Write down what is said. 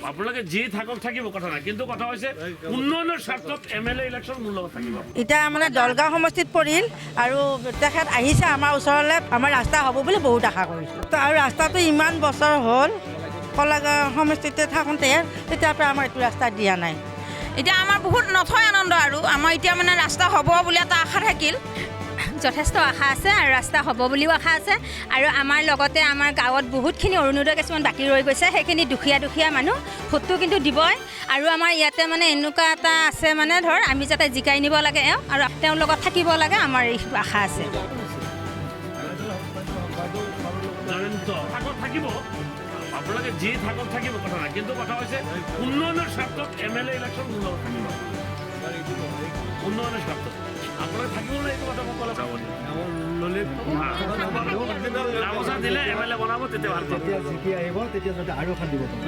আপোনালোকে যি থাকক থাকিব কথা নাই, কিন্তু কথা হৈছে উন্নয়নৰ স্বাৰ্থত MLA ইলেকশ্যন মোৰ লগত থাকিব। এতিয়া মানে দলগাঁও সমষ্টিত পৰিল আৰু তেখেত আহিছে আমাৰ ওচৰলৈ, আমাৰ ৰাস্তা হ'ব বুলি বহুত আশা কৰিছোঁ। আৰু ৰাস্তাটো ইমান বছৰ হ'ল কলাগাঁও সমষ্টিতে থাকোঁতে, তেতিয়াৰ পৰা আমাৰ এইটো ৰাস্তা দিয়া নাই। এতিয়া আমাৰ বহুত নথৈ আনন্দ আৰু আমাৰ এতিয়া মানে ৰাস্তা হ'ব বুলি এটা আশা থাকিল। যথেষ্ট আশা আছে আৰু ৰাস্তা হ'ব বুলিও আশা আছে আৰু আমাৰ লগতে আমাৰ গাঁৱত বহুতখিনি অৰুণোদয় কিছুমান বাকী ৰৈ গৈছে, সেইখিনি দুখীয়া মানুহ ভোটটো কিন্তু দিবই। আৰু আমাৰ ইয়াতে মানে এনেকুৱা এটা আছে মানে ধৰ আমি যাতে জিকাই নিব লাগে আৰু তেওঁৰ লগত থাকিব লাগে, আমাৰ এই আশা আছে। থাকিব আপোনালোকে যি থাকক থাকিব কথা নাই, কিন্তু কথা হৈছে উন্নয়নৰ স্বাৰ্থত MLA ইলেকশ্যন মোৰ লগত থাকিব। উন্নয়নৰ স্বাৰ্থত আপোনালোকে থাকিব নে এইটো কথা মোক ক'লে যাব গামোচা দিলে MLA বনাব, তেতিয়া ভাল পাব। আহিব তেতিয়া যাতে আৰু এখন দিব পাব।